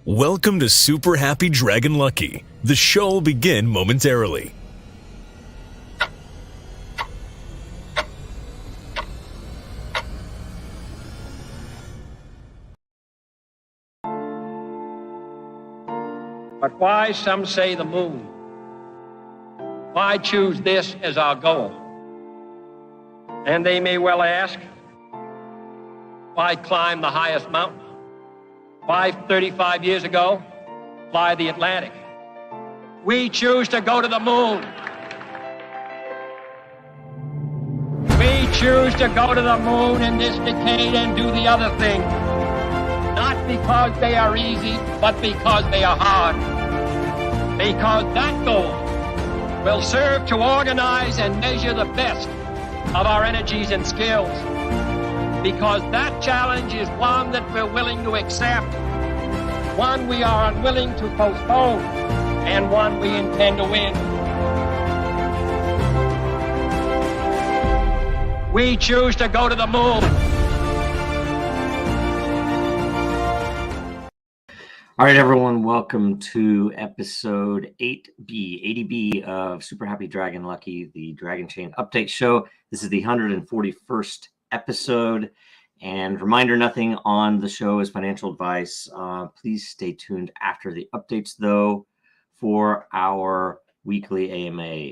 Welcome to Super Happy Dragon Lucky. The show will begin momentarily. But why, some say, the moon? Why choose this as our goal? And they may well ask, why climb the highest mountain? Why, 35 years ago, fly the Atlantic? We choose to go to the moon. We choose to go to the moon in this decade and do the other thing. Not because they are easy, but because they are hard. Because that goal will serve to organize and measure the best of our energies and skills. Because that challenge is one that we're willing to accept, one we are unwilling to postpone, and one we intend to win. We choose to go to the moon. All right, everyone, welcome to episode 80B of Super Happy Dragon Lucky, the Dragonchain Update show. This is the 141st episode, and reminder, nothing on the show is financial advice. Please stay tuned after the updates, though, for our weekly AMA.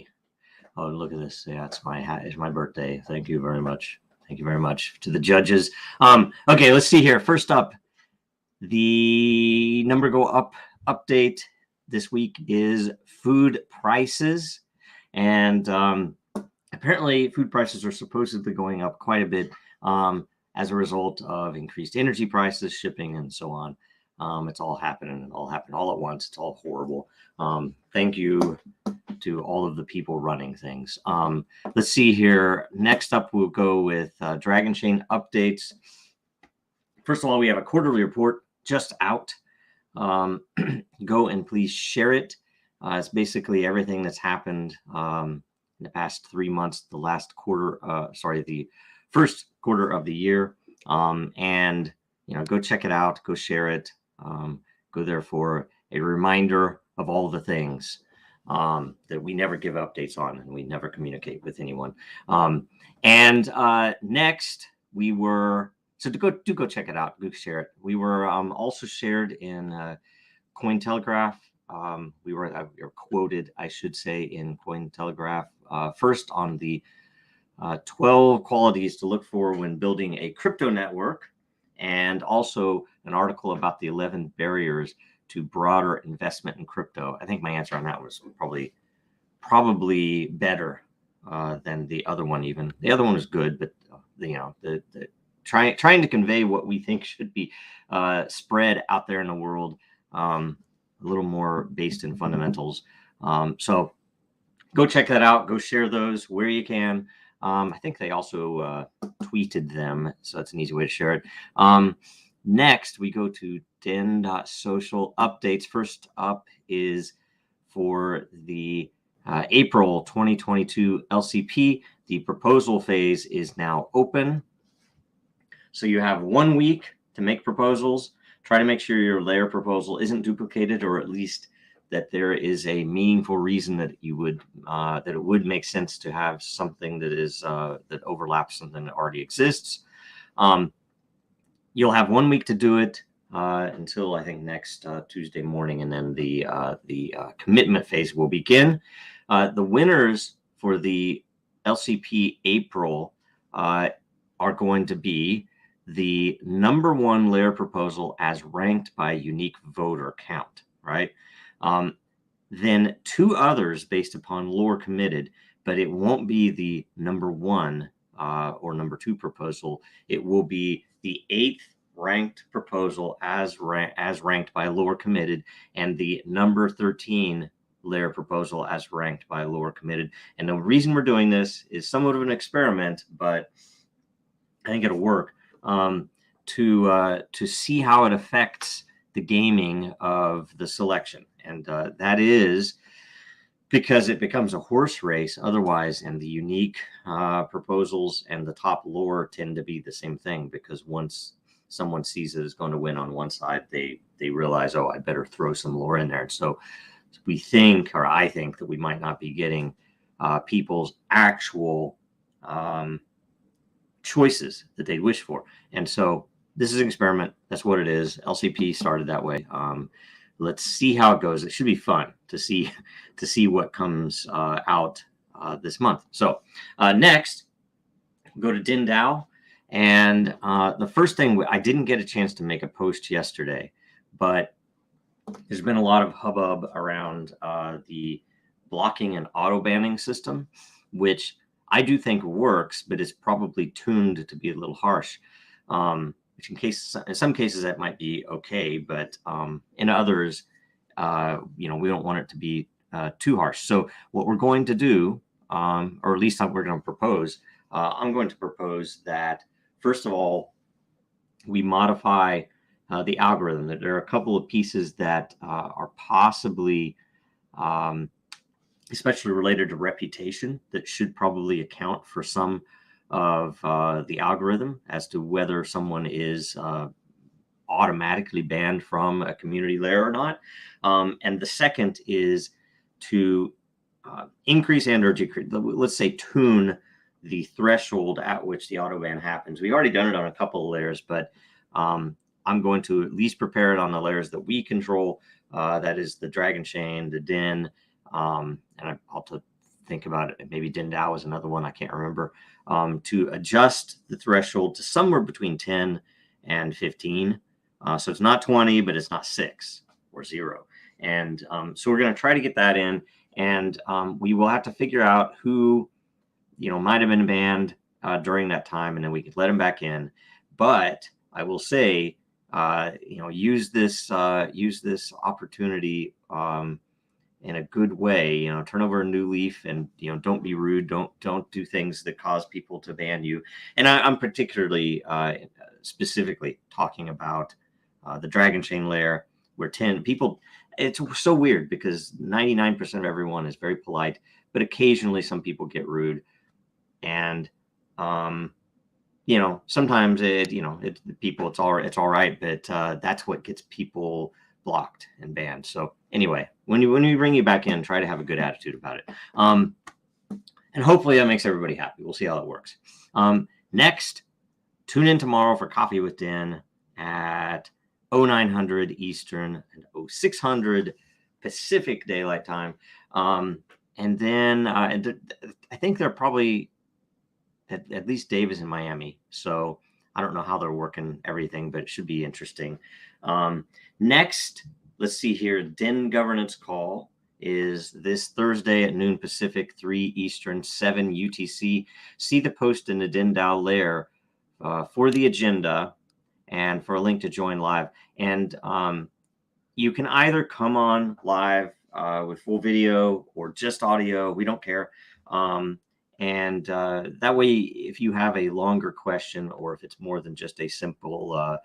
Oh, look at this. Yeah, it's my hat. It's my birthday. Thank you very much. Thank you very much to the judges. Okay, let's see here. First up, the number go up update this week is food prices. And apparently food prices are supposedly going up quite a bit as a result of increased energy prices, shipping, and so on. It's all happening. It all happened all at once. It's all horrible. Thank you to all of the people running things. Let's see here. Next up, we'll go with Dragonchain Updates. First of all, we have a quarterly report just out. Go and please share it. It's basically everything that's happened in the past 3 months, the last quarter, the first quarter of the year. And, go check it out, go share it, go there for a reminder of all the things that we never give updates on and we never communicate with anyone. Next, we were... So do go check it out. Go share it. We were also shared in Cointelegraph. We were quoted, I should say, in Cointelegraph first on the 12 qualities to look for when building a crypto network, and also an article about the 11 barriers to broader investment in crypto. I think my answer on that was probably better than the other one. Even the other one was good, but the trying to convey what we think should be spread out there in the world, a little more based in fundamentals. So go check that out. Go share those where you can. I think they also tweeted them, so that's an easy way to share it. Next, we go to Den.social Updates. First up is for the April 2022 LCP. The proposal phase is now open. So you have 1 week to make proposals. Try to make sure your layer proposal isn't duplicated, or at least that there is a meaningful reason that you would that it would make sense to have something that is that overlaps something that already exists. You'll have 1 week to do it until I think next Tuesday morning, and then the commitment phase will begin. The winners for the LCP April are going to be the number one layer proposal as ranked by unique voter count, right? Then two others based upon lore committed, but it won't be the number one or number two proposal. It will be the 8th ranked proposal as ranked by lore committed, and the number 13 layer proposal as ranked by lore committed. And the reason we're doing this is somewhat of an experiment, but I think it'll work to see how it affects the gaming of the selection. And that is because it becomes a horse race otherwise, and the unique proposals and the top lore tend to be the same thing, because once someone sees it is going to win on one side, they realize, oh, I better throw some lore in there. And so we think, or I think, that we might not be getting people's actual choices that they wish for. And so this is an experiment. That's what it is. LCP started that way. Let's see how it goes. It should be fun to see what comes out this month. So next, go to DENDAO. And the first thing, I didn't get a chance to make a post yesterday, but there's been a lot of hubbub around the blocking and auto banning system, which I do think works, but it's probably tuned to be a little harsh. Which in some cases that might be okay, but in others, we don't want it to be too harsh. So what we're going to do, or at least we're going to propose, I'm going to propose that, first of all, we modify the algorithm. That there are a couple of pieces that are possibly, especially related to reputation, that should probably account for some of the algorithm as to whether someone is automatically banned from a community layer or not. And the second is to increase and or decrease, let's say tune the threshold at which the auto ban happens. We've already done it on a couple of layers, but I'm going to at least prepare it on the layers that we control. That is the Dragonchain, the Den, and I'll have to think about it. Maybe DENDAO is another one. I can't remember. To adjust the threshold to somewhere between 10 and 15. So it's not 20, but it's not 6 or 0. And so we're going to try to get that in. And we will have to figure out who, might have been banned during that time, and then we could let them back in. But I will say, use this opportunity in a good way. Turn over a new leaf, and don't be rude. Don't do things that cause people to ban you. And I'm particularly specifically talking about the Dragonchain layer, where 10 people. It's so weird because 99% of everyone is very polite, but occasionally some people get rude, and sometimes it's all right, but that's what gets people blocked and banned. So anyway, when we bring you back in, try to have a good attitude about it. And hopefully that makes everybody happy. We'll see how it works. Next, tune in tomorrow for Coffee with Den at 0900 Eastern and 0600 Pacific Daylight Time. And then I think they're probably, at least Dave is in Miami, so I don't know how they're working everything, but it should be interesting. Next, let's see here. Den governance call is this Thursday at noon Pacific, 3 Eastern, 7 UTC. See the post in the DENDAO layer for the agenda and for a link to join live. And you can either come on live with full video or just audio. We don't care. And that way, if you have a longer question, or if it's more than just a simple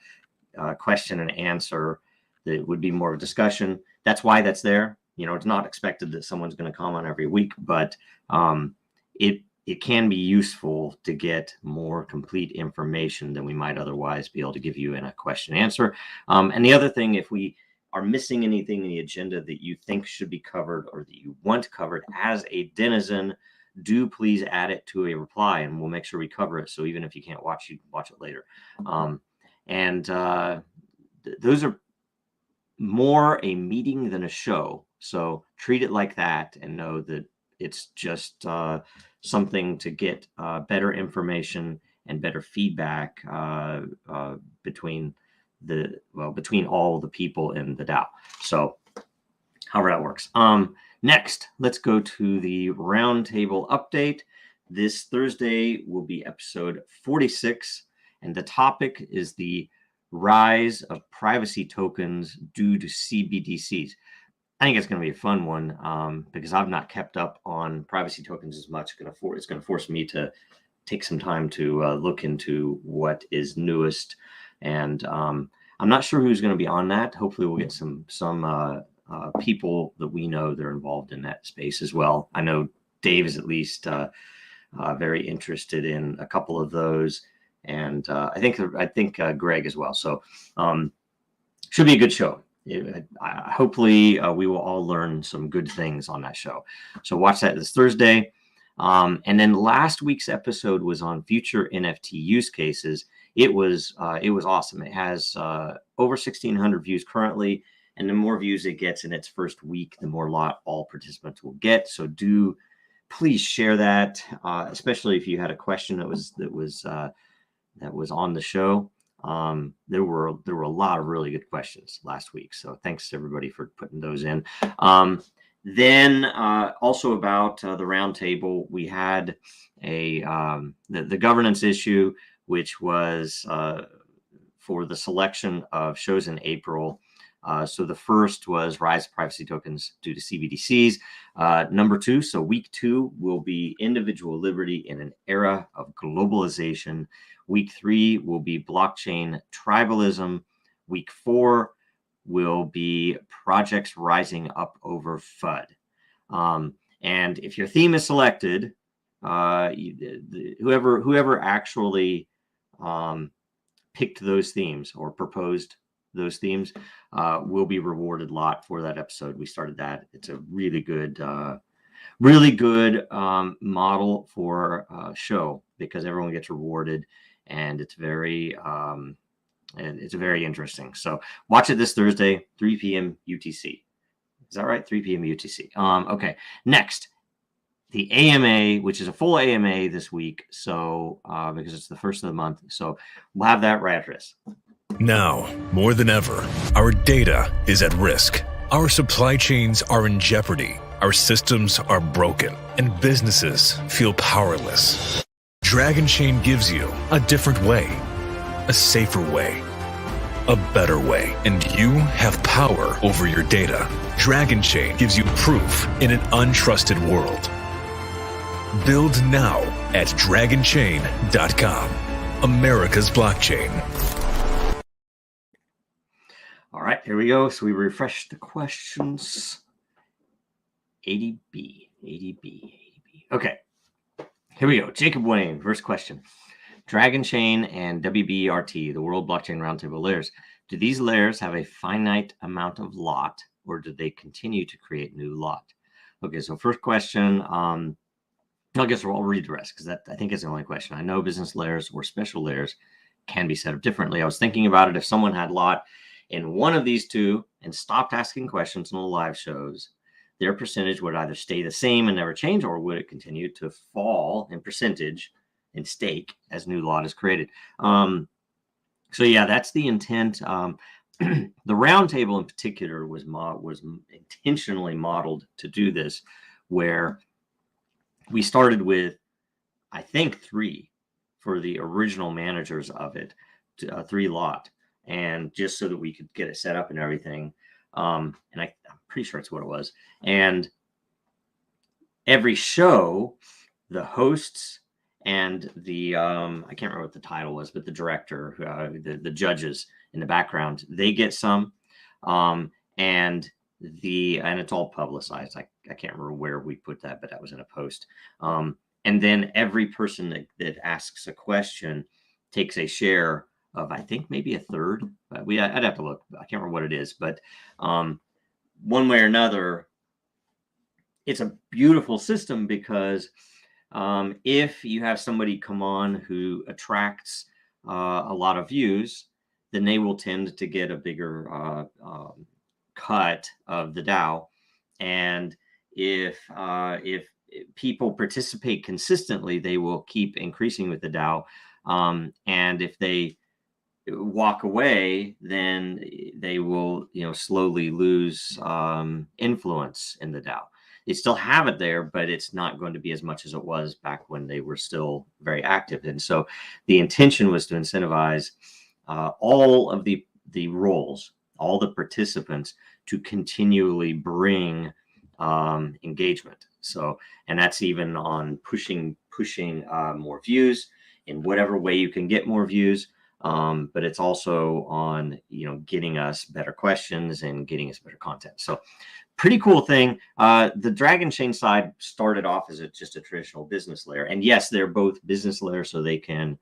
question and answer, that would be more of a discussion. That's why that's there. It's not expected that someone's going to comment every week, but it can be useful to get more complete information than we might otherwise be able to give you in a question and answer. And the other thing, if we are missing anything in the agenda that you think should be covered or that you want covered as a denizen, do please add it to a reply, and we'll make sure we cover it. So even if you can't watch, you can watch it later. Those are more a meeting than a show. So treat it like that and know that it's just something to get better information and better feedback between all the people in the DAO. So however that works. Next, let's go to the roundtable update. This Thursday will be episode 46, and the topic is the rise of privacy tokens due to CBDCs. I think it's going to be a fun one because I've not kept up on privacy tokens as much. It's going to force me to take some time to look into what is newest, and I'm not sure who's going to be on that. Hopefully, we'll get some people that we know that are involved in that space as well. I know Dave is at least very interested in a couple of those, and I think Greg as well. So should be a good show. Hopefully we will all learn some good things on that show. So watch that this Thursday. And then last week's episode was on future NFT use cases. It was awesome. It has over 1,600 views currently, and the more views it gets in its first week, the more all participants will get. So do please share that, especially if you had a question that was on the show. There were a lot of really good questions last week, so thanks to everybody for putting those in. Then also about the roundtable, we had the governance issue, which was for the selection of shows in April. So the first was Rise of Privacy Tokens due to CBDCs. Number 2, so week 2 will be Individual Liberty in an Era of Globalization. Week 3 will be Blockchain Tribalism. Week 4 will be Projects Rising Up Over FUD. And if your theme is selected, whoever actually picked those themes or proposed those themes will be rewarded a lot for that episode. We started that. It's a really good model for a show because everyone gets rewarded, and it's very interesting. So watch it this Thursday, 3 p.m. UTC. Is that right? 3 p.m. UTC. Okay. Next, the AMA, which is a full AMA this week. So because it's the first of the month, so we'll have that right after this. Now, more than ever, our data is at risk. Our supply chains are in jeopardy. Our systems are broken, and businesses feel powerless. Dragonchain gives you a different way, a safer way, a better way, and you have power over your data. Dragonchain gives you proof in an untrusted world. Build now at Dragonchain.com, America's blockchain. All right, here we go. So we refresh the questions. 80B. Okay, here we go. Jacob Wayne, first question. Dragonchain and WBRT, the World Blockchain Roundtable Lairs. Do these lairs have a finite amount of lot, or do they continue to create new lot? Okay, so first question. I guess I'll read the rest because that I think is the only question. I know business lairs or special lairs can be set up differently. I was thinking about it. If someone had lot in one of these two and stopped asking questions on the live shows, their percentage would either stay the same and never change, or would it continue to fall in percentage in stake as new lot is created? So yeah, that's the intent. The roundtable in particular was intentionally modeled to do this, where we started with, I think, 3 for the original managers of it, 3 lot, and just so that we could get it set up and everything. And I'm pretty sure it's what it was. And every show, the hosts and the I can't remember what the title was, but the director, the judges in the background, they get some, and it's all publicized. I can't remember where we put that, but that was in a post. And then every person that asks a question takes a share of, I think, maybe a third. I'd have to look. I can't remember what it is, but one way or another, it's a beautiful system because if you have somebody come on who attracts a lot of views, then they will tend to get a bigger cut of the DAO. And if people participate consistently, they will keep increasing with the DAO. And if they walk away, then they will, slowly lose influence in the DAO. They still have it there, but it's not going to be as much as it was back when they were still very active. And so the intention was to incentivize all of the roles, all the participants, to continually bring engagement. So, and that's even on pushing more views in whatever way you can get more views. But it's also on, getting us better questions and getting us better content. So pretty cool thing. The Dragonchain side started off as just a traditional business layer. And yes, they're both business layers, so they can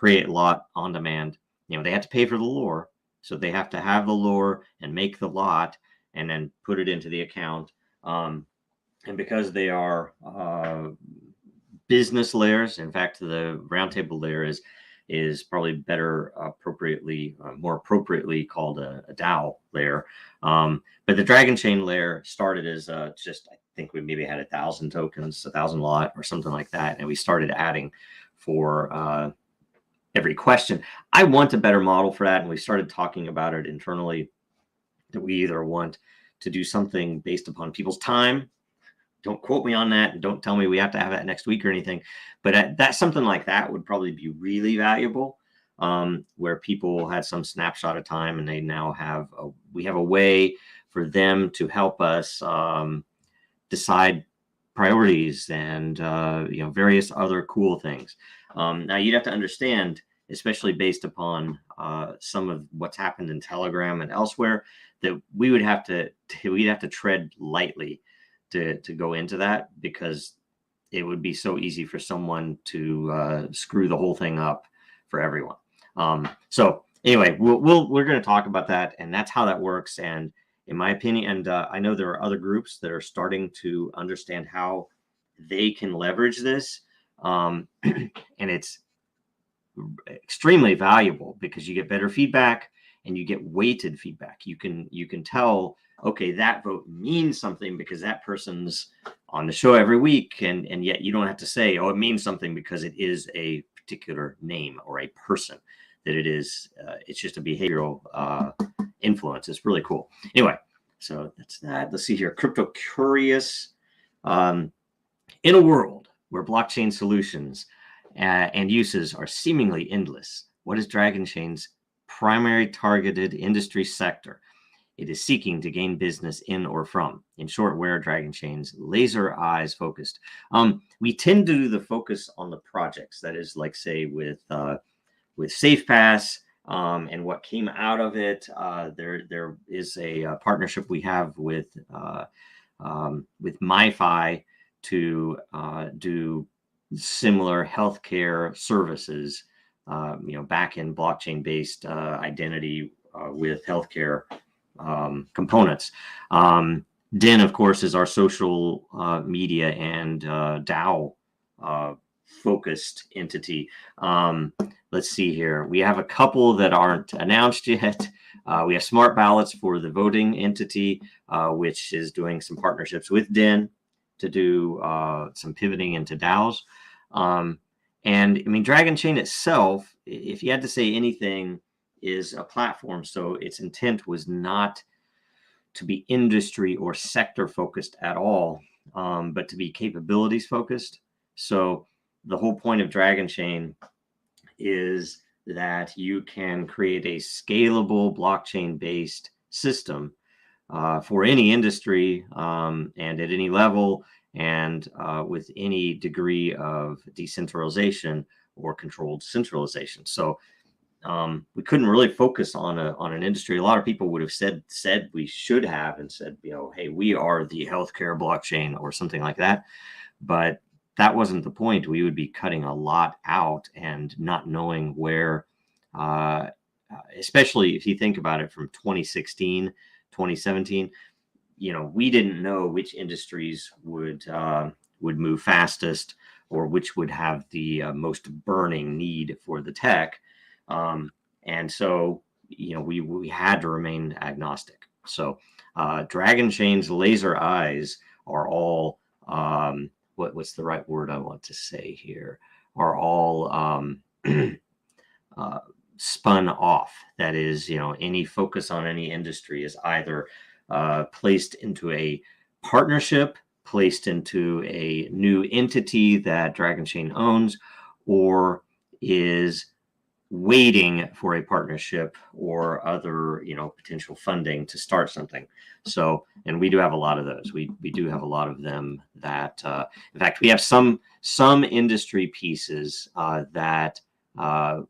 create lot on demand. You know, they have to pay for the lore, so they have to have the lore and make the lot and then put it into the account. And because they are business layers, in fact, the roundtable layer is probably better more appropriately called a DAO layer. But the Dragonchain layer started as just, I think we maybe had 1,000 tokens, 1,000 lot or something like that. And we started adding for every question. I want a better model for that. And we started talking about it internally, that we either want to do something based upon people's time. Don't quote me on that, and don't tell me we have to have that next week or anything. But that's something like that would probably be really valuable, where people had some snapshot of time, and they now have we have a way for them to help us decide priorities and various other cool things. Now you'd have to understand, especially based upon some of what's happened in Telegram and elsewhere, that we'd have to tread lightly to go into that, because it would be so easy for someone to screw the whole thing up for everyone. So anyway, we're going to talk about that, and that's how that works. And in my opinion, and I know there are other groups that are starting to understand how they can leverage this, and it's extremely valuable because you get better feedback and you get weighted feedback. You can tell, okay, that vote means something because that person's on the show every week, and yet you don't have to say, oh, it means something because it is a particular name or a person. That it is, it's just a behavioral influence. It's really cool. Anyway, so that's that. Let's see here. Crypto Curious. In a world where blockchain solutions and uses are seemingly endless, what is Dragonchain's primary targeted industry sector it is seeking to gain business in or from? In short, where are Dragonchain's laser eyes focused? We tend to do the focus on the projects. That is, like, say, with SafePass and what came out of it. There is a partnership we have with MiFi to do similar healthcare services, back in blockchain-based identity with healthcare components. Den, of course, is our social media and DAO focused entity. Let's see here. We have a couple that aren't announced yet. We have Smart Ballots for the voting entity, which is doing some partnerships with Den to do some pivoting into DAOs. And I mean, Dragonchain itself, if you had to say anything, is a platform. So its intent was not to be industry or sector focused at all, but to be capabilities focused. So the whole point of Dragonchain is that you can create a scalable blockchain-based system for any industry and at any level, and with any degree of decentralization or controlled centralization. So we couldn't really focus on an industry. A lot of people would have said we should have, and said, hey, we are the healthcare blockchain or something like that. But that wasn't the point. We would be cutting a lot out and not knowing where, especially if you think about it from 2016, 2017, we didn't know which industries would move fastest or which would have the most burning need for the tech. And so, we had to remain agnostic. So Dragonchain's laser eyes are all, what's the right word I want to say here, are all spun off. That is, any focus on any industry is either placed into a partnership, placed into a new entity that Dragonchain owns, or is waiting for a partnership or other, potential funding to start something. So, and we do have a lot of those. We do have a lot of them that, in fact, we have some industry pieces that are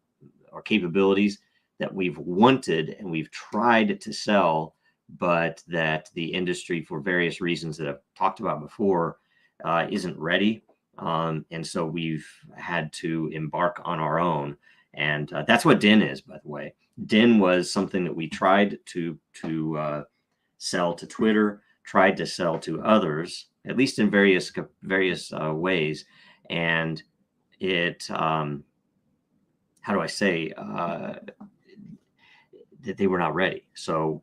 capabilities that we've wanted and we've tried to sell, but that the industry, for various reasons that I've talked about before, isn't ready. And so we've had to embark on our own And that's what Den is, by the way. Den was something that we tried to sell to Twitter, tried to sell to others, at least in various ways. And it, how do I say, that they were not ready. So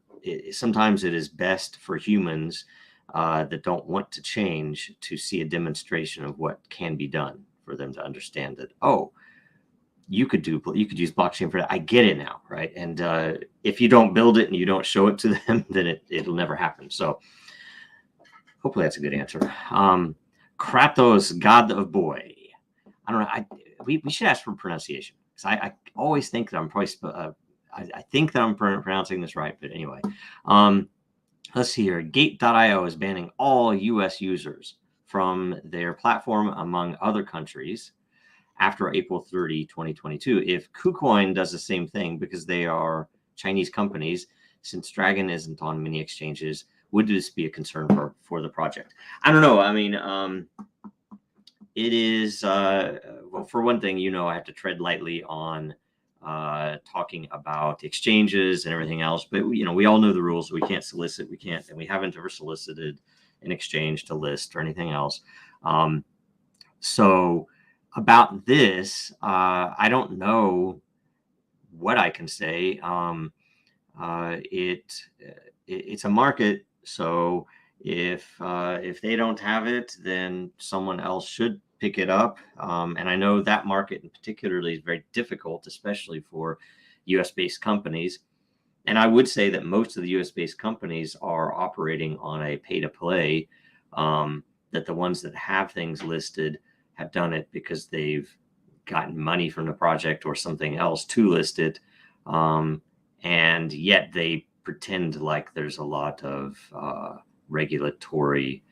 sometimes it is best for humans that don't want to change to see a demonstration of what can be done, for them to understand that, oh, you could use blockchain for that. I get it now, right? And if you don't build it and you don't show it to them, then it'll never happen. So hopefully that's a good answer. Kratos, God of Boy. I don't know. We should ask for pronunciation, because I always think that I'm probably I think that I'm pronouncing this right, but anyway. Let's see here. Gate.io is banning all U.S. users from their platform, among other countries, after April 30, 2022. If KUCoin does the same thing, because they are Chinese companies, since Dragon isn't on many exchanges, would this be a concern for the project? I don't know. I mean, it is, well, for one thing, I have to tread lightly on talking about exchanges and everything else, but we all know the rules. We can't solicit, and we haven't ever solicited an exchange to list or anything else. So about this, I don't know what I can say. It's a market, so if they don't have it, then someone else should pick it up. And I know that market in particularly is very difficult, especially for US-based companies. And I would say that most of the US-based companies are operating on a pay-to-play, that the ones that have things listed have done it because they've gotten money from the project or something else to list it. And yet they pretend like there's a lot of regulatory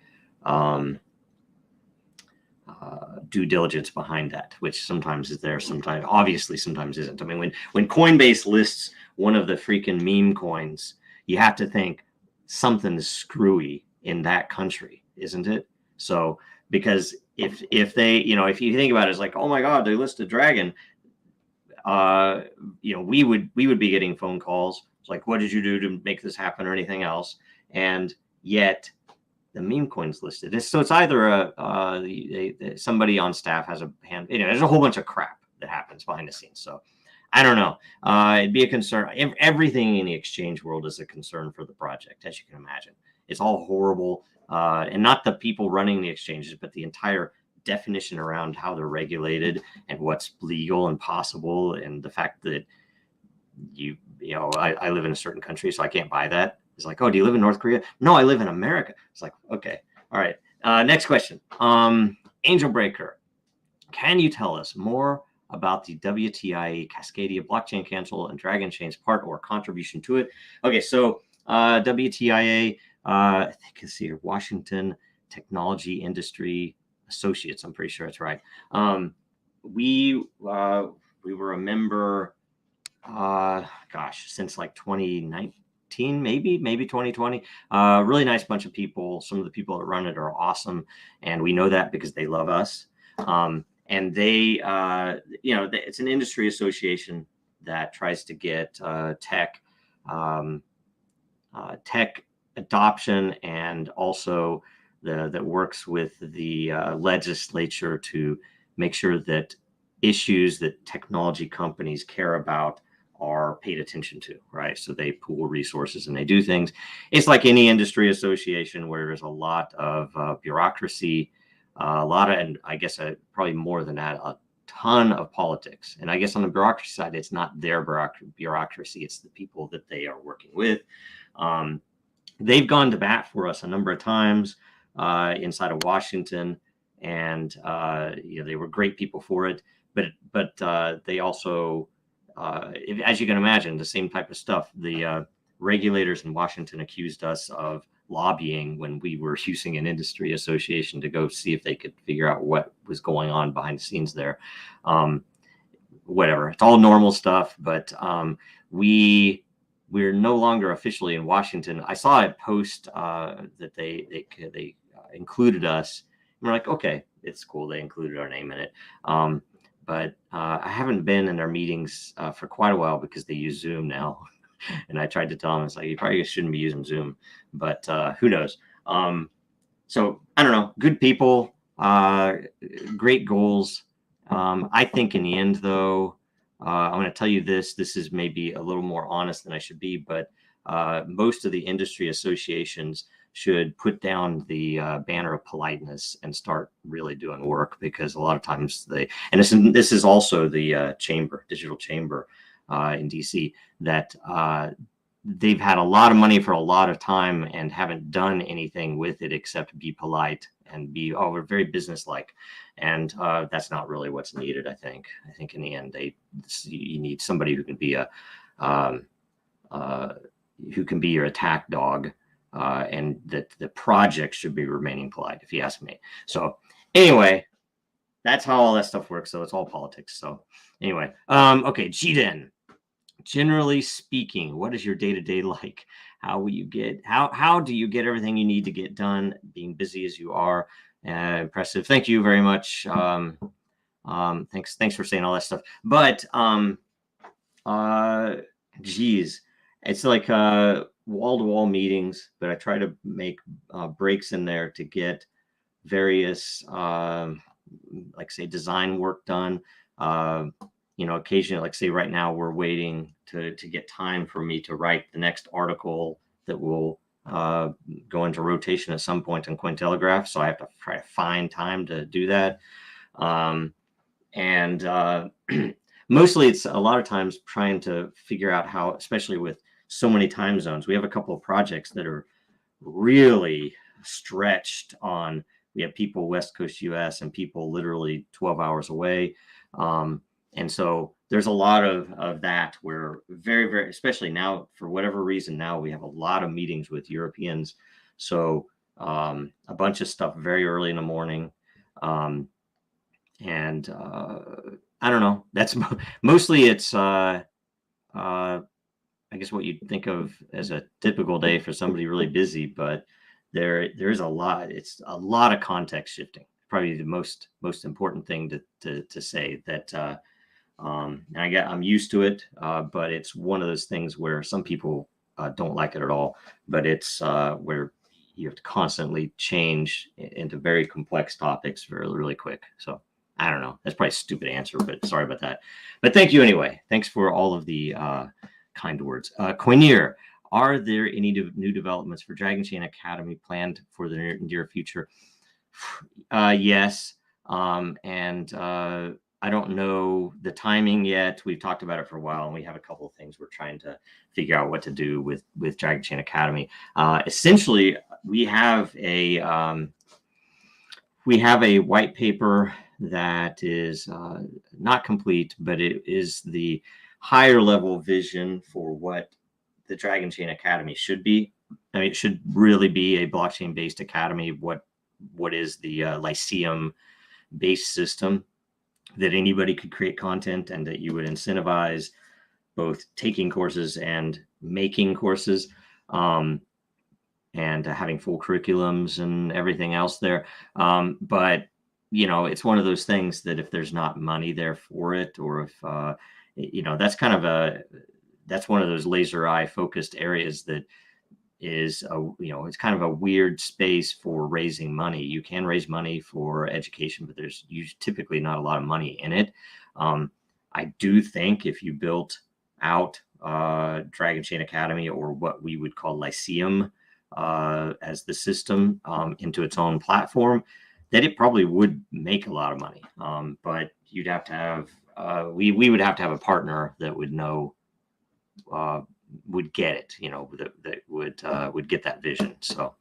due diligence behind that, which sometimes is there, sometimes isn't. I mean, when Coinbase lists one of the freaking meme coins, you have to think something is screwy in that country, isn't it? So, because if they, if you think about it, it's like, oh my God, they listed Dragon, we would be getting phone calls. It's like, what did you do to make this happen, or anything else? And yet the meme coin's listed. So it's either somebody on staff has a hand, there's a whole bunch of crap that happens behind the scenes. So I don't know. It'd be a concern. Everything in the exchange world is a concern for the project, as you can imagine. It's all horrible. And not the people running the exchanges, but the entire definition around how they're regulated and what's legal and possible. And the fact that I live in a certain country, so I can't buy that. It's like, oh, do you live in North Korea? No, I live in America. It's like, okay. All right. Next question. Angel Breaker, can you tell us more about the WTIA Cascadia Blockchain Council and Dragonchain's part or contribution to it? Okay, so WTIA, I think it's here, Washington Technology Industry Associates. I'm pretty sure it's right. We were a member, since like 2019. Maybe 2020. Really nice bunch of people. Some of the people that run it are awesome, and we know that because they love us. And they, it's an industry association that tries to get tech adoption, and also that works with the legislature to make sure that issues that technology companies care about are paid attention to, right? So they pool resources and they do things. It's like any industry association where there's a lot of bureaucracy, and I guess probably more than that, a ton of politics. And I guess on the bureaucracy side, it's not their bureaucracy, it's the people that they are working with. They've gone to bat for us a number of times inside of Washington, and they were great people for it. But they also, as you can imagine, the same type of stuff. The regulators in Washington accused us of lobbying when we were using an industry association to go see if they could figure out what was going on behind the scenes there. Whatever, it's all normal stuff, but we're no longer officially in Washington. I saw a post that they included us. And we're like, okay, it's cool. They included our name in it. but I haven't been in their meetings for quite a while because they use Zoom now. And I tried to tell them, it's like, you probably shouldn't be using Zoom, but who knows? So I don't know, good people, great goals. I think in the end, though, I'm going to tell you this is maybe a little more honest than I should be, but most of the industry associations should put down the banner of politeness and start really doing work, because a lot of times and this is also the digital chamber in DC, that they've had a lot of money for a lot of time and haven't done anything with it except be polite and be we're very businesslike, and that's not really what's needed. I think in the end, you need somebody who can be your attack dog, and that the project should be remaining polite, if you ask me. So anyway, that's how all that stuff works. So it's all politics. So anyway, okay, GDEN. Generally speaking, what is your day-to-day like? How do you get everything you need to get done, being busy as you are? Impressive. Thank you very much. Thanks for saying all that stuff. But geez, it's like wall-to-wall meetings, but I try to make breaks in there to get various like say design work done. Occasionally, like say right now, we're waiting to get time for me to write the next article that will go into rotation at some point in Cointelegraph. So I have to try to find time to do that. Mostly it's a lot of times trying to figure out how, especially with so many time zones, we have a couple of projects that are really stretched on. We have people West Coast US and people literally 12 hours away. And so there's a lot of that where very, very, especially now, for whatever reason, now we have a lot of meetings with Europeans. So a bunch of stuff very early in the morning. I don't know, that's mostly it's, I guess what you'd think of as a typical day for somebody really busy, but there's a lot, it's a lot of context shifting. Probably the most important thing to say that, and I'm used to it, but it's one of those things where some people don't like it at all, but it's where you have to constantly change into very complex topics really, really quick. So I don't know, that's probably a stupid answer, but sorry about that. But thank you anyway. Thanks for all of the kind words. Coinier, are there any new developments for Dragonchain Academy planned for the near future? Yes. I don't know the timing yet. We've talked about it for a while, and we have a couple of things we're trying to figure out what to do with Dragonchain Academy. Essentially, we have a white paper that is not complete, but it is the higher level vision for what the Dragonchain Academy should be. I mean, it should really be a blockchain-based academy. What is the Lyceum-based system that anybody could create content, and that you would incentivize both taking courses and making courses, and having full curriculums and everything else there. But it's one of those things that if there's not money there for it, or if that's one of those laser eye focused areas that is it's kind of a weird space for raising money. You can raise money for education, but there's typically not a lot of money in it. I do think if you built out Dragonchain Academy, or what we would call Lyceum as the system, into its own platform, that it probably would make a lot of money. But you'd have to have we would have to have a partner that would know, would get it, that would get that vision. So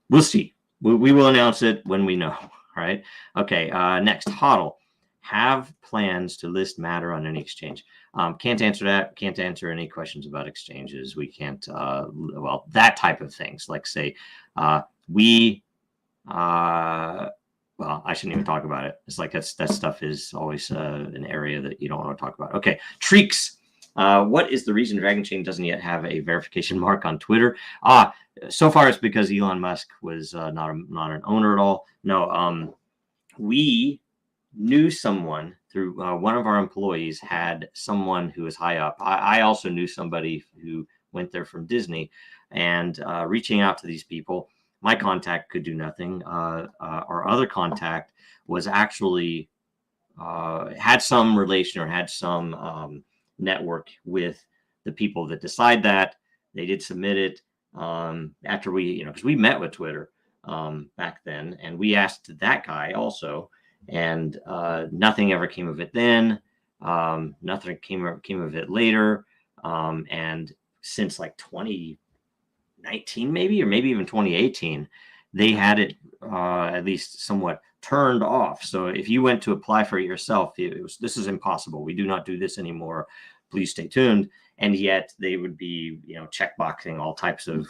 we'll see. We will announce it when we know. Right. Okay. Next, HODL. Have plans to list matter on any exchange? Can't answer that. Can't answer any questions about exchanges. We can't, that type of things. Like say, well, I shouldn't even talk about it. It's like that stuff is always an area that you don't want to talk about. Okay. Treeks. What is the reason Dragonchain doesn't yet have a verification mark on Twitter? So far it's because Elon Musk was not an owner at all. No, we knew someone one of our employees had someone who was high up. I also knew somebody who went there from Disney, and reaching out to these people, my contact could do nothing. Our other contact was actually had some relation or had some network with the people that decide that. They did submit it after we, because we met with Twitter back then, and we asked that guy also, and nothing ever came of it then. Nothing came of it later. And since like 2019, maybe, or maybe even 2018, they had it at least somewhat turned off. So if you went to apply for it yourself, this is impossible. We do not do this anymore. Please stay tuned. And yet they would be, checkboxing all types of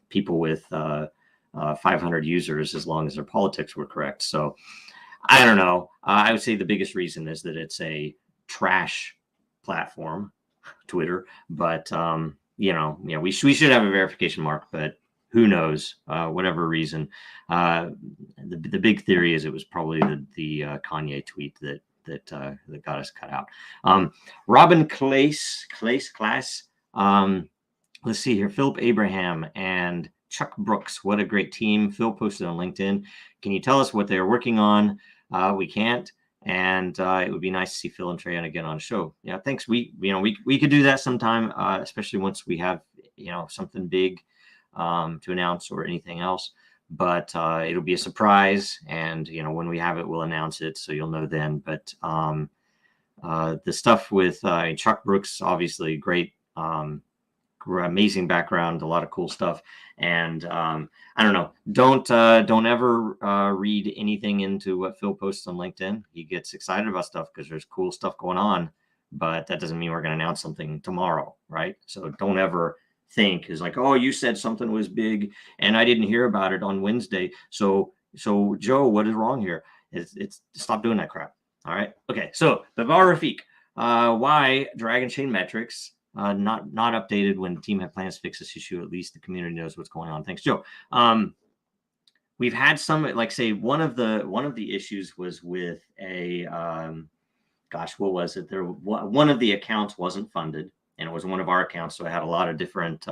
people with 500 users, as long as their politics were correct. So I don't know. I would say the biggest reason is that it's a trash platform, Twitter. But we should have a verification mark, but who knows? Whatever reason. The big theory is it was probably the Kanye tweet that got us cut out. Robin Claes, let's see here. Philip Abraham and Chuck Brooks. What a great team. Phil posted on LinkedIn. Can you tell us what they're working on? We can't. And it would be nice to see Phil and Trey again on the show. Yeah, thanks. We could do that sometime, especially once we have something big to announce or anything else. But it'll be a surprise, and when we have it, we'll announce it, so you'll know then. But the stuff with Chuck Brooks, obviously great, amazing background, a lot of cool stuff. And I don't know, don't ever read anything into what Phil posts on LinkedIn. He gets excited about stuff because there's cool stuff going on, but that doesn't mean we're going to announce something tomorrow, right? So don't ever think is like, oh, you said something was big and I didn't hear about it on Wednesday. So Joe, what is wrong here? It's stop doing that crap. All right. Okay. So Babar Rafiq, why Dragonchain Metrics not updated when the team had plans to fix this issue? At least the community knows what's going on. Thanks, Joe. We've had some, like, say, one of the issues was with a what was it? One of the accounts wasn't funded. And it was one of our accounts, so it had a lot of different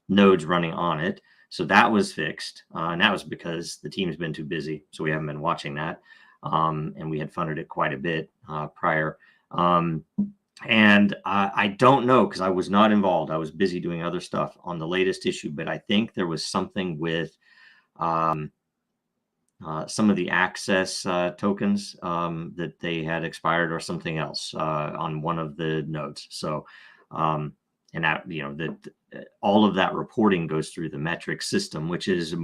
nodes running on it. So that was fixed, and that was because the team's been too busy, so we haven't been watching that. And we had funded it quite a bit prior. And I don't know, because I was not involved. I was busy doing other stuff on the latest issue, but I think there was something with some of the access tokens that they had expired, or something else on one of the nodes. So, and that, all of that reporting goes through the metrics system, which is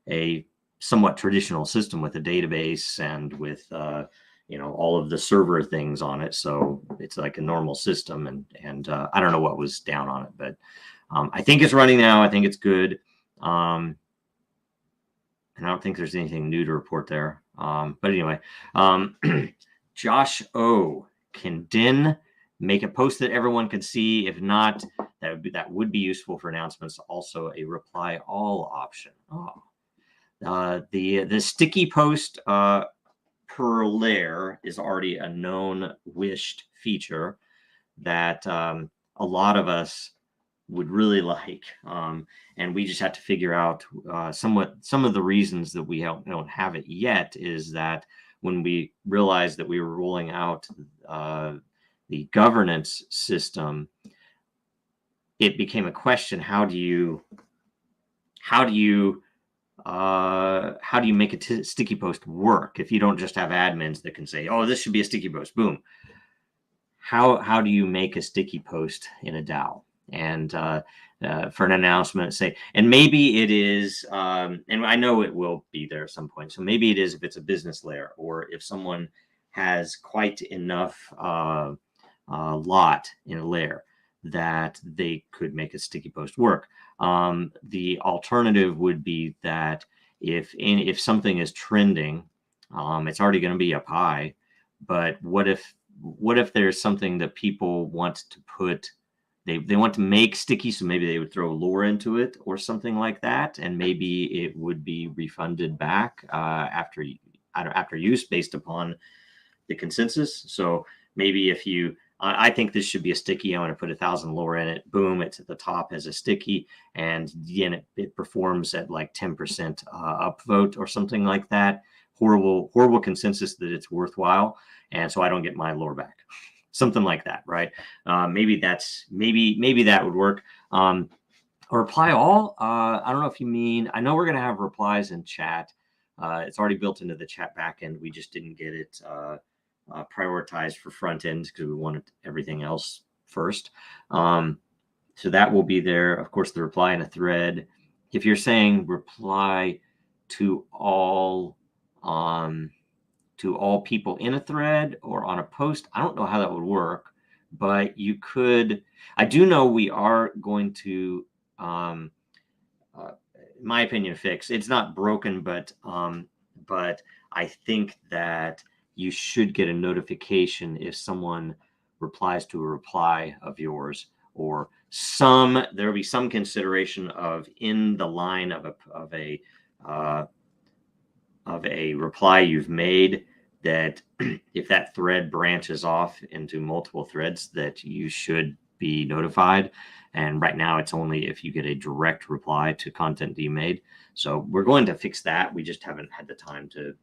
a somewhat traditional system with a database and with, all of the server things on it. So it's like a normal system, and I don't know what was down on it, but I think it's running now. I think it's good. And I don't think there's anything new to report there. But anyway, Josh O, can Den make a post that everyone can see? If not, that would be useful for announcements. Also, a reply all option. The sticky post per layer is already a known wished feature that a lot of us would really like, and we just have to figure out some of the reasons that we don't have it yet is that when we realized that we were rolling out the governance system, it became a question: how do you make a sticky post work if you don't just have admins that can say, oh, this should be a sticky post, boom? How do you make a sticky post in a DAO? And for an announcement, say, and maybe it is, and I know it will be there at some point. So maybe it is if it's a business layer, or if someone has quite enough lot in a layer that they could make a sticky post work. The alternative would be that if something is trending, it's already going to be up high. But what if there's something that people want to put? They want to make sticky, so maybe they would throw lore into it or something like that, and maybe it would be refunded back after use, based upon the consensus. So maybe if you, I think this should be a sticky. I'm going to put 1,000 lore in it. Boom, it's at the top as a sticky, and then it performs at like 10% upvote or something like that. Horrible consensus that it's worthwhile, and so I don't get my lore back. Something like that, right? Maybe that would work. Or reply all. I don't know if you mean. I know we're going to have replies in chat. It's already built into the chat backend. We just didn't get it prioritized for front end because we wanted everything else first. So that will be there. Of course, the reply in a thread. If you're saying reply to all people in a thread or on a post, I don't know how that would work, but you could. I do know we are going to, in my opinion, fix. It's not broken, but I think that you should get a notification if someone replies to a reply of yours, or there will be some consideration of in the line of a reply you've made, that if that thread branches off into multiple threads, that you should be notified. And right now it's only if you get a direct reply to content that you made. So we're going to fix that. We just haven't had the time to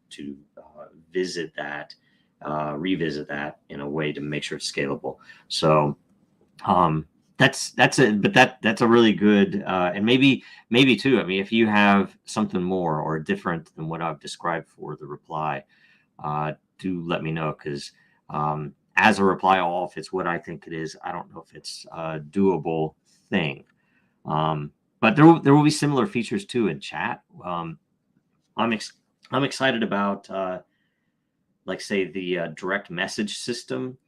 revisit that in a way to make sure it's scalable. So that's a really good, and maybe too, I mean, if you have something more or different than what I've described for the reply, do let me know, because as a reply all, if it's what I think it is, I don't know if it's a doable thing. But there will be similar features too in chat. I'm excited about like say the direct message system,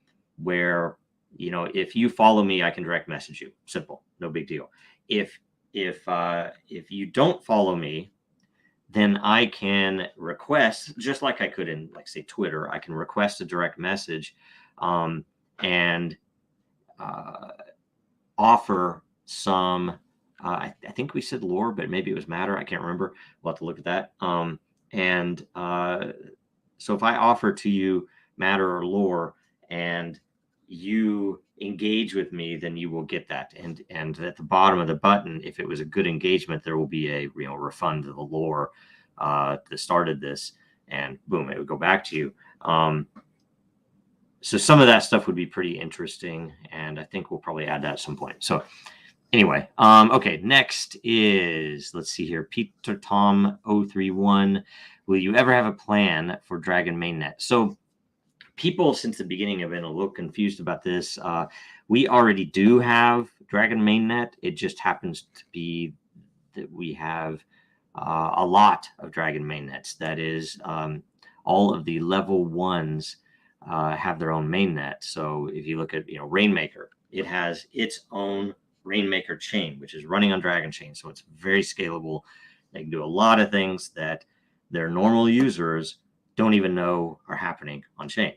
where if you follow me, I can direct message you. Simple, no big deal. If you don't follow me, then I can request, just like I could in, like, say, Twitter, I can request a direct message and offer some, I think we said lore, but maybe it was matter. I can't remember. We'll have to look at that. So if I offer to you matter or lore and you engage with me, then you will get that. And at the bottom of the button, if it was a good engagement, there will be a refund to the lore that started this, and boom, it would go back to you. So some of that stuff would be pretty interesting, and I think we'll probably add that at some point. So anyway, okay, next is, let's see here, Peter Tom 031. Will you ever have a plan for Dragon mainnet? So people since the beginning have been a little confused about this. We already do have Dragon mainnet. It just happens to be that we have a lot of Dragon mainnets. That is, all of the level ones have their own mainnet. So if you look at Rainmaker, it has its own Rainmaker chain, which is running on Dragonchain. So it's very scalable. They can do a lot of things that their normal users don't even know are happening on chain.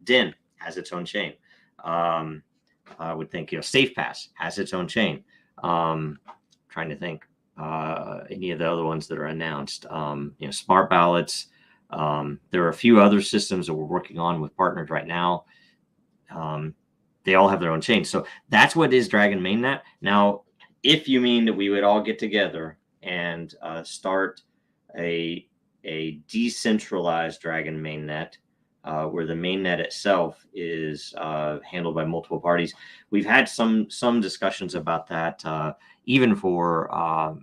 Den has its own chain. I would think SafePass has its own chain. Trying to think any of the other ones that are announced. Smart ballots. There are a few other systems that we're working on with partners right now. They all have their own chain. So that's what is Dragon mainnet. Now, if you mean that we would all get together and start a decentralized Dragon mainnet, where the mainnet itself is handled by multiple parties. We've had some discussions about that, even for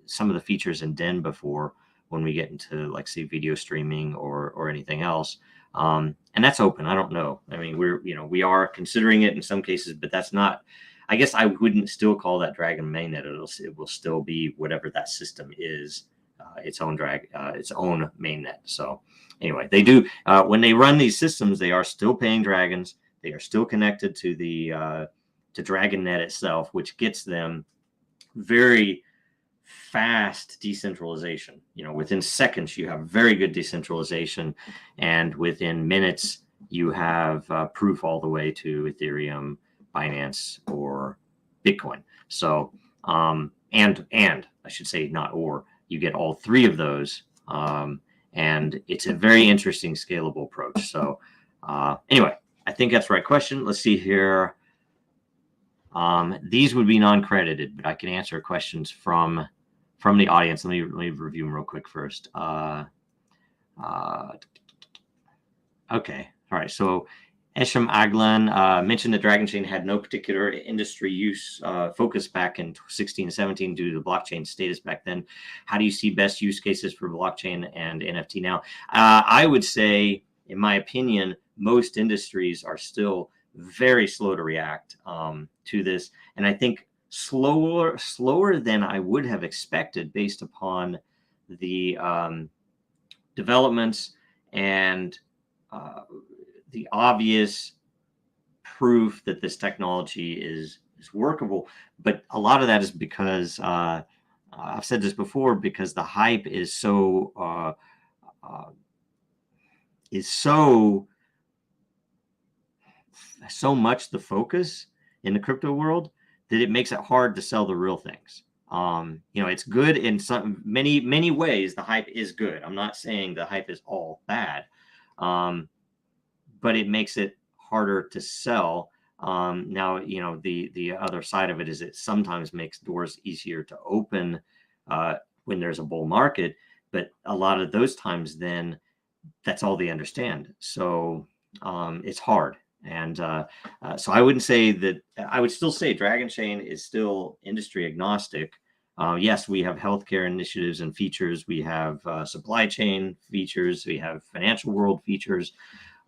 some of the features in Den before, when we get into, like, say, video streaming or anything else. And that's open. I don't know. I mean, we are considering it in some cases, but that's not, I guess I wouldn't still call that Dragon mainnet. It will still be whatever that system is, its own mainnet. So anyway, they do, when they run these systems, they are still paying dragons. They are still connected to the to DragonNet itself, which gets them very fast decentralization. Within seconds, you have very good decentralization, and within minutes, you have proof all the way to Ethereum, Binance, or Bitcoin. So, and I should say not or, you get all three of those. And it's a very interesting scalable approach. So anyway, I think that's the right question. Let's see here. These would be non-credited, but I can answer questions from the audience. Let me review them real quick first. Okay. All right. So Esham Aglan mentioned that Dragonchain had no particular industry use focus back in 16 and 17 due to the blockchain status back then. How do you see best use cases for blockchain and NFT now? I would say, in my opinion, most industries are still very slow to react to this. And I think slower than I would have expected based upon the developments and the obvious proof that this technology is workable. But a lot of that is because I've said this before, because the hype is so much the focus in the crypto world that it makes it hard to sell the real things. It's good in many ways. The hype is good. I'm not saying the hype is all bad. But it makes it harder to sell. Now, the other side of it is it sometimes makes doors easier to open when there's a bull market. But a lot of those times, then that's all they understand. So it's hard. And so I wouldn't say that. I would still say Dragonchain is still industry agnostic. Yes, we have healthcare initiatives and features. We have supply chain features. We have financial world features.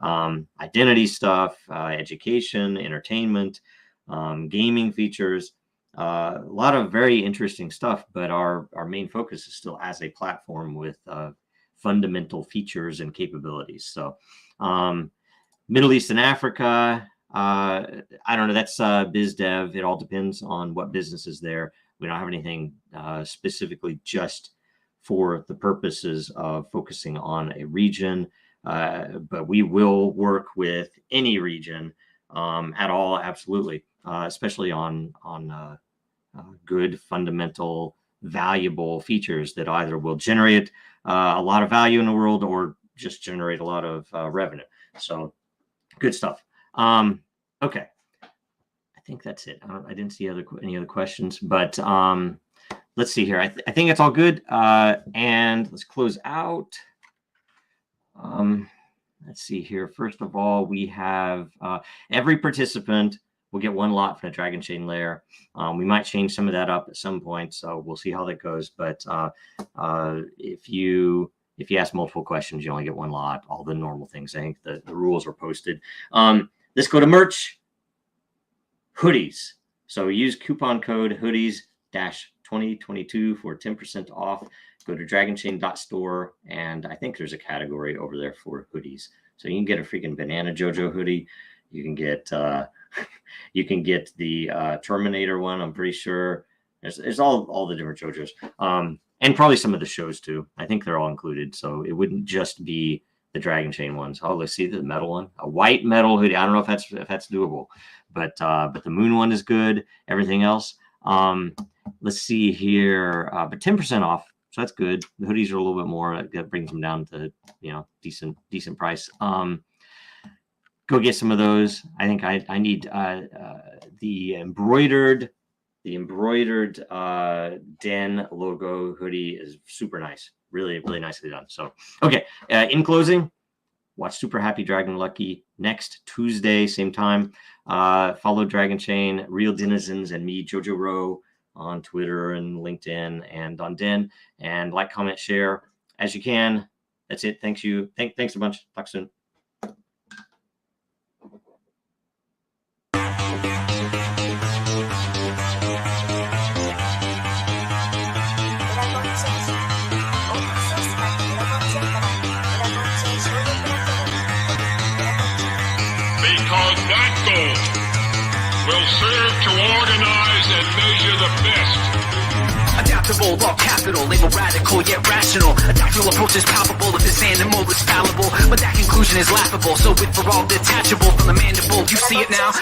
Identity stuff, education, entertainment, gaming features, a lot of very interesting stuff, but our main focus is still as a platform with fundamental features and capabilities. So Middle East and Africa, I don't know, that's biz dev. It all depends on what business is there. We don't have anything specifically just for the purposes of focusing on a region. But we will work with any region at all, absolutely, especially on good, fundamental, valuable features that either will generate a lot of value in the world or just generate a lot of revenue. So good stuff. Okay, I think that's it. I didn't see any other questions, but let's see here. I think it's all good. And let's close out. Let's see here. First of all, we have every participant will get one lot from the Dragonchain layer. We might change some of that up at some point, so we'll see how that goes. But if you ask multiple questions, you only get one lot. All the normal things. I think the rules are posted. Let's go to merch. Hoodies. So use coupon code hoodies-2022 for 10% off. Go to dragonchain.store, and I think there's a category over there for hoodies. So you can get a freaking Banana Jojo hoodie. You can get the Terminator one. I'm pretty sure there's all the different JoJos, and probably some of the shows too. I think they're all included, so it wouldn't just be the Dragonchain ones. Oh, let's see the metal one, a white metal hoodie. I don't know if that's doable, but the moon one is good. Everything else, let's see here, but 10% off. So that's good. The hoodies are a little bit more. That brings them down to decent price. Go get some of those. I think I need the embroidered Den logo hoodie is super nice. Really, really nicely done. So okay. In closing, watch Super Happy Dragon Lucky next Tuesday, same time. Follow Dragonchain, Real Denizens, and me, Jojo Rowe, on Twitter and LinkedIn and on Den, and like, comment, share as you can. That's it. Thanks a bunch. Talk soon. Because that goal will serve to organize and measure the best. Adaptable, all capital, label radical yet rational. A tactical approach is palpable if this animal is fallible, but that conclusion is laughable. So with for all detachable from the mandible, you see it now.